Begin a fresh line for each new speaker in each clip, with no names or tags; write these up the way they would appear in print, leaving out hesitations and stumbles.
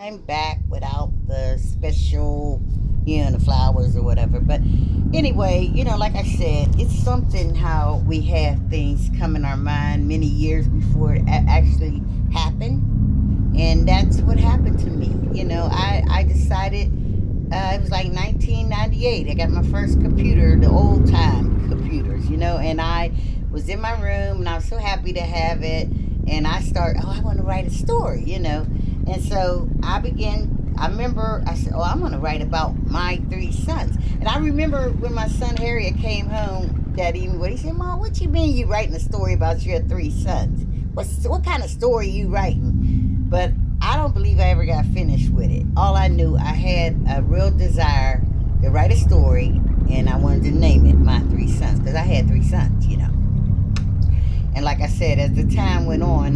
I'm back without the special, the flowers or whatever. But anyway, like I said, it's something how we have things come in our mind many years before it actually happened. And that's what happened to me. I decided it was like 1998. I got my first computer, the old time computers, and I was in my room and I was so happy to have it. And I want to write a story. And so I remember, I said, I'm going to write about my three sons. And I remember when my son Harriet came home that evening, he said, Mom, what you mean you writing a story about your three sons? What kind of story you writing? But I don't believe I ever got finished with it. All I knew, I had a real desire to write a story, and I wanted to name it My Three Sons, because I had three sons. And like I said, as the time went on,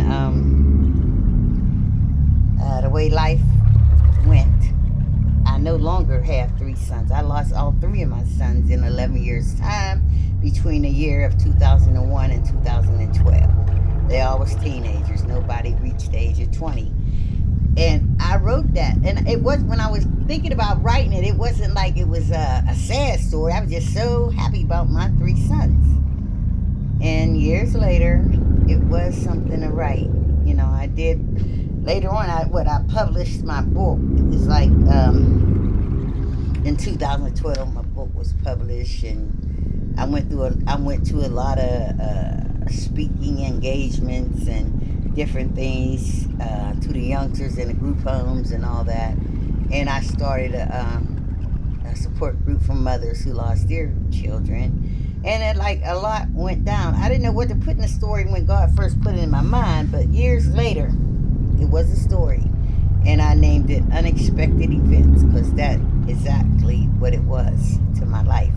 the way life went, I no longer have three sons. I lost all three of my sons in 11 years' time between the year of 2001 and 2012. They all was teenagers. Nobody reached the age of 20. And I wrote that. And it was, when I was thinking about writing it, it wasn't like it was a sad story. I was just so happy about my three sons. And years later, it was something to write. I did later on. I published my book. It was like in 2012, my book was published, and I went to a lot of speaking engagements and different things to the youngsters in the group homes and all that. And I started a support group for mothers who lost their children. And it, like, a lot went down. I didn't know what to put in the story when God first put it in my mind, but years later, it was a story. And I named it Unexpected Events, because that exactly what it was to my life.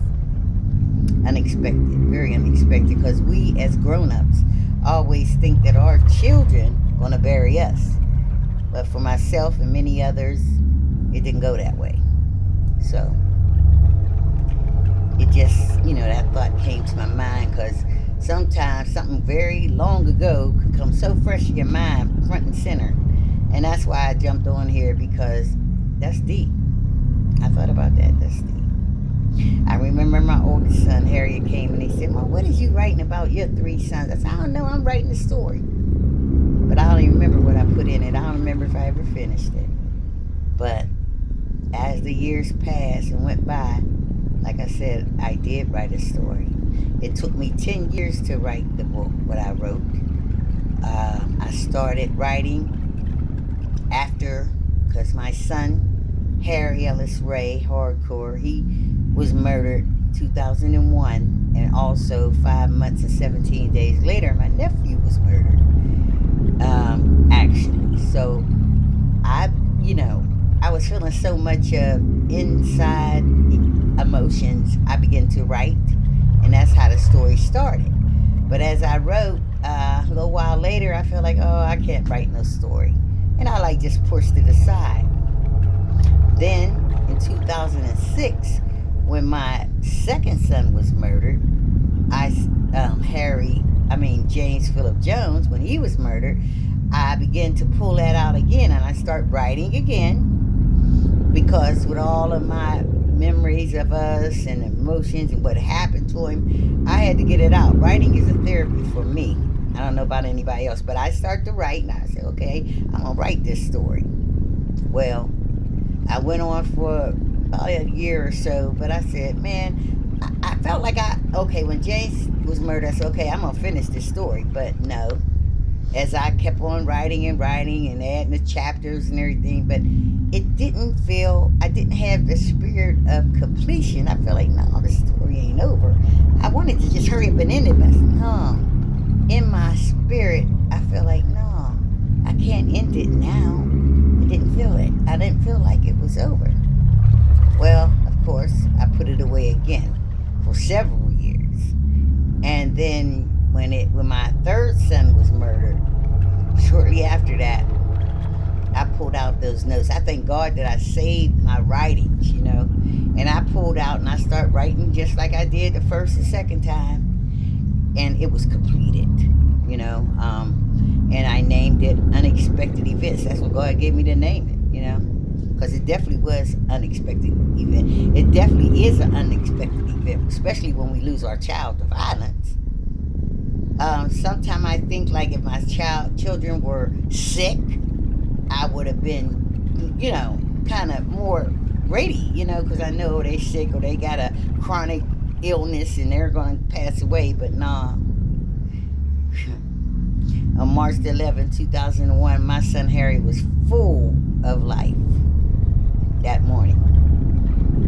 Unexpected, very unexpected, because we as grown-ups always think that our children are going to bury us. But for myself and many others, it didn't go that way. So it just, that thought came to my mind, because sometimes something very long ago could come so fresh in your mind, front and center. And that's why I jumped on here, because that's deep. I thought about that. That's deep. I remember my oldest son, Harriet, came and he said, Mom, what is you writing about your three sons? I said, I don't know. I'm writing a story. But I don't even remember what I put in it. I don't remember if I ever finished it. But as the years passed and went by, like I said, I did write a story. It took me 10 years to write the book, what I wrote. I started writing after, because my son, Harry Ellis Ray, hardcore, he was murdered 2001. And also 5 months and 17 days later, my nephew was murdered, actually. So I was feeling so much inside emotions. I began to write, and that's how the story started. But as I wrote, a little while later, I felt like, oh, I can't write no story, and I just pushed it aside. Then in 2006, when my second son was murdered, James Philip Jones, when he was murdered, I began to pull that out again, and I start writing again, because with all of my memories of us and emotions and what happened to him, I had to get it out. Writing is a therapy for me. I don't know about anybody else, but I started to write, and I said, okay, I'm going to write this story. Well, I went on for probably a year or so, but I said, man, I felt like when James was murdered, I said, okay, I'm going to finish this story. But no, as I kept on writing and adding the chapters and everything, but I didn't have the spirit of completion. I felt like, no, the story ain't over. I wanted to just hurry up and end it, but no. In my spirit, I felt like, no, I can't end it now. I didn't feel it. I didn't feel like it was over. Well, of course, I put it away again for several years. And then when my third son was murdered, shortly after that, I pulled out those notes. I thank God that I saved my writings, and I pulled out and I started writing just like I did the first and second time, and it was completed, and I named it Unexpected Events. That's what God gave me to name it, you know, because it definitely was unexpected event. It definitely is an unexpected event, especially when we lose our child to violence. Sometimes I think like if my children were sick, I would have been, kind of more ready, because I know they sick or they got a chronic illness and they're going to pass away. But nah, on March the 11th, 2001, my son Harry was full of life that morning,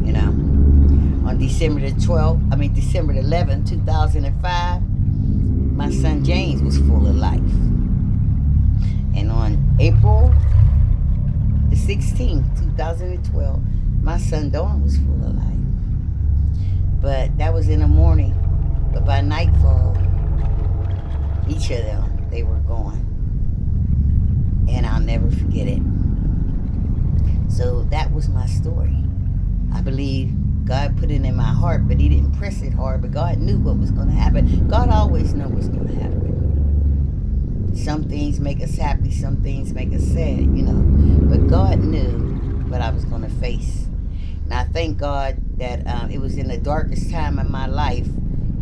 you know. On December the 11th, 2005, my son James was full of life. And on April the 16th, 2012, my son Dawn was full of life. But that was in the morning. But by nightfall, each of them, they were gone. And I'll never forget it. So that was my story. I believe God put it in my heart, but he didn't press it hard. But God knew what was going to happen. God always knows what's going to happen. Some things make us happy, some things make us sad, But God knew what I was going to face. And I thank God that it was in the darkest time of my life.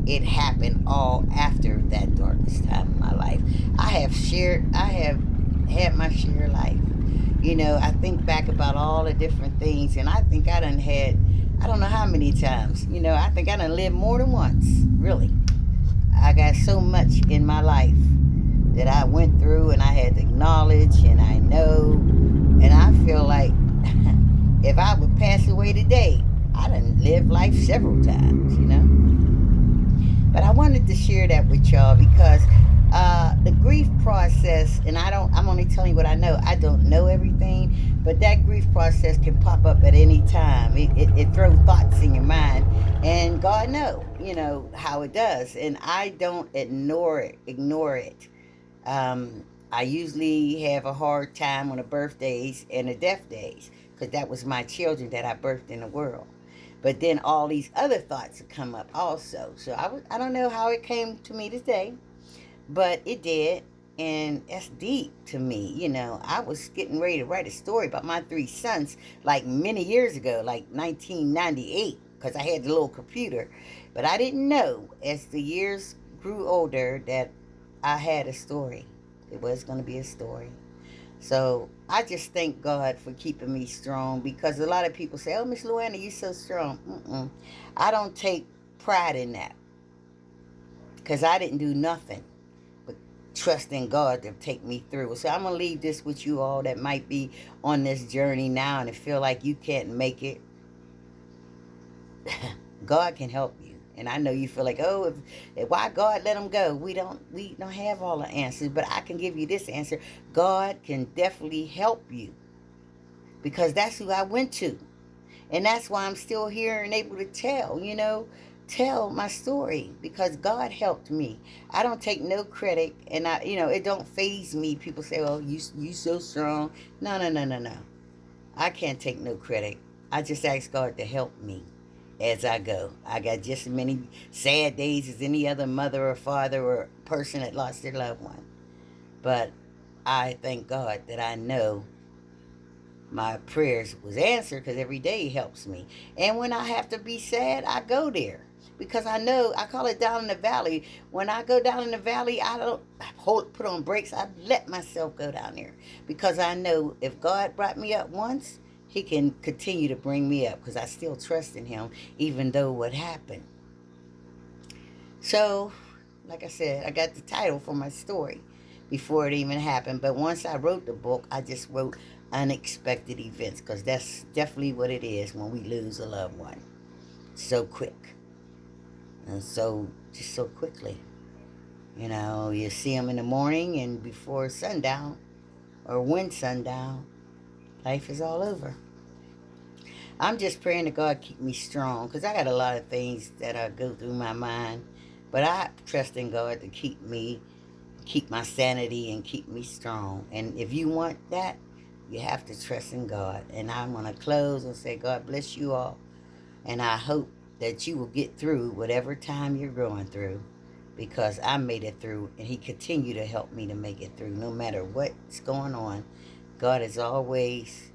It happened all after that darkest time of my life. I have had my share of life. I think back about all the different things, and I think I done had, I don't know how many times, I think I done lived more than once, really. I got so much in my life that I went through and I had to acknowledge and I know, and I feel like if I would pass away today, I done lived life several times, But I wanted to share that with y'all because the grief process, and I'm only telling you what I know. I don't know everything, but that grief process can pop up at any time. It throws thoughts in your mind, and God how it does. And I don't ignore it. I usually have a hard time on the birthdays and the death days because that was my children that I birthed in the world. But then all these other thoughts would come up also. So I don't know how it came to me today, but it did. And that's deep to me. I was getting ready to write a story about my three sons like many years ago, like 1998, because I had the little computer. But I didn't know as the years grew older that I had a story. It was going to be a story. So I just thank God for keeping me strong because a lot of people say, "Oh, Miss Luana, you're so strong." I don't take pride in that because I didn't do nothing but trust in God to take me through. So I'm going to leave this with you all that might be on this journey now and feel like you can't make it. God can help you. And I know you feel like, oh, why God let them go? We don't have all the answers, but I can give you this answer. God can definitely help you because that's who I went to. And that's why I'm still here and able to tell my story because God helped me. I don't take no credit, and it don't faze me. People say, "Oh, you so strong." No. I can't take no credit. I just ask God to help me as I go. I got just as many sad days as any other mother or father or person that lost their loved one. But I thank God that I know my prayers was answered because every day he helps me. And when I have to be sad, I go there. Because I know, I call it down in the valley. When I go down in the valley, I don't put on brakes. I let myself go down there. Because I know if God brought me up once, he can continue to bring me up. Because I still trust in him, even though what happened. So, like I said, I got the title for my story before it even happened. But once I wrote the book, I just wrote unexpected events. Because that's definitely what it is when we lose a loved one. So quick. And just so quickly. You see them in the morning and before sundown, or when sundown, life is all over. I'm just praying to God keep me strong, because I got a lot of things that go through my mind. But I trust in God to keep my sanity and keep me strong. And if you want that, you have to trust in God. And I'm going to close and say, God bless you all. And I hope that you will get through whatever time you're going through, because I made it through, and he continued to help me to make it through no matter what's going on. God is always